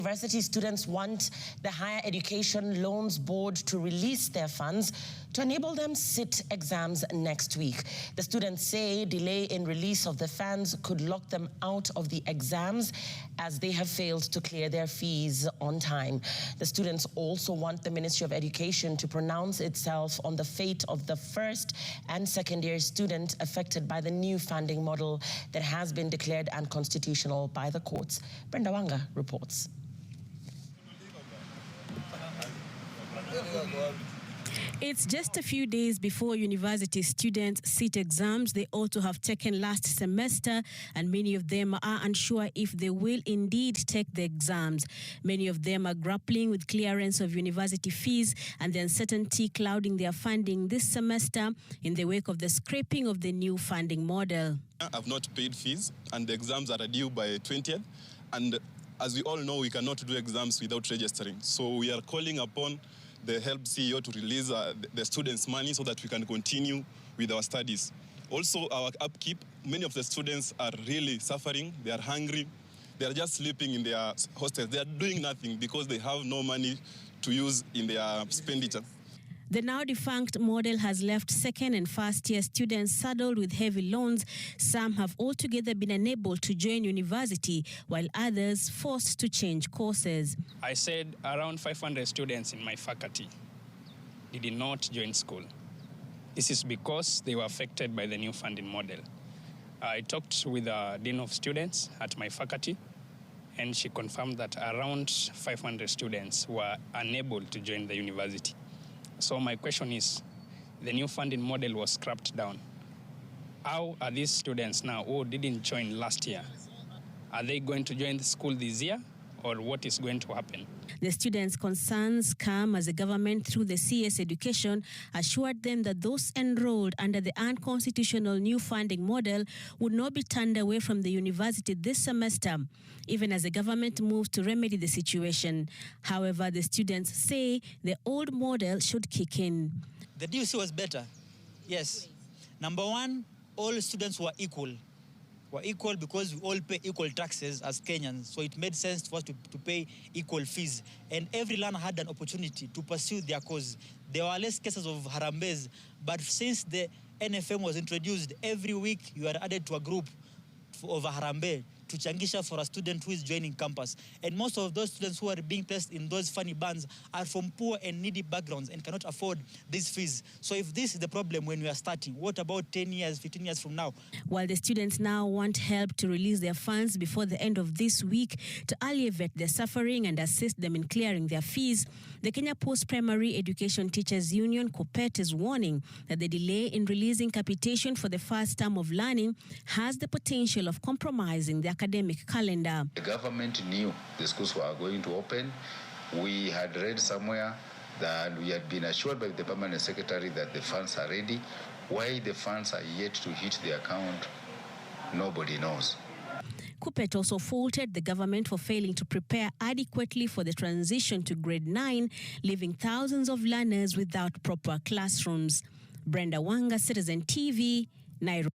University students want the Higher Education Loans Board to release their funds to enable them sit exams next week. The students say delay in release of the funds could lock them out of the exams as they have failed to clear their fees on time. The students also want the Ministry of Education to pronounce itself on the fate of the first and second year student affected by the new funding model that has been declared unconstitutional by the courts. Brenda Wanga reports. It's just a few days before university students sit exams they ought to have taken last semester, and many of them are unsure if they will indeed take the exams. Many of them are grappling with clearance of university fees and the uncertainty clouding their funding this semester in the wake of the scrapping of the new funding model. I've not paid fees and the exams are due by 20th, and as we all know, we cannot do exams without registering. So we are calling upon the HELB CEO to release the students' money so that we can continue with our studies. Also, our upkeep, many of the students are really suffering. They are hungry. They are just sleeping in their hostels. They are doing nothing because they have no money to use in their expenditure. The now defunct model has left second and first year students saddled with heavy loans. Some have altogether been unable to join university, while others forced to change courses. I said around 500 students in my faculty did not join school. This is because they were affected by the new funding model. I talked with the Dean of Students at my faculty, and she confirmed that around 500 students were unable to join the university. So my question is, the new funding model was scrapped down. How are these students now who didn't join last year? Are they going to join the school this year, or what is going to happen? The students' concerns come as the government, through the CS Education, assured them that those enrolled under the unconstitutional new funding model would not be turned away from the university this semester, even as the government moves to remedy the situation. However, the students say the old model should kick in. The DUC was better, yes. Number one, all students were equal. Were equal because we all pay equal taxes as Kenyans, so it made sense for us to pay equal fees. And every learner had an opportunity to pursue their cause. There were less cases of harambes, but since the NFM was introduced, every week you are added to a group of a harambe to changisha for a student who is joining campus. And most of those students who are being placed in those funny bands are from poor and needy backgrounds and cannot afford these fees. So if this is the problem when we are starting, what about 10 years, 15 years from now? While the students now want HELB to release their funds before the end of this week to alleviate their suffering and assist them in clearing their fees, the Kenya Post-Primary Education Teachers Union, COPET, is warning that the delay in releasing capitation for the first term of learning has the potential of compromising the academic calendar. The government knew the schools were going to open. We had read somewhere that we had been assured by the permanent secretary that the funds are ready. Why the funds are yet to hit the account, nobody knows. COPET also faulted the government for failing to prepare adequately for the transition to grade 9, leaving thousands of learners without proper classrooms. Brenda Wanga, Citizen TV, Nairobi.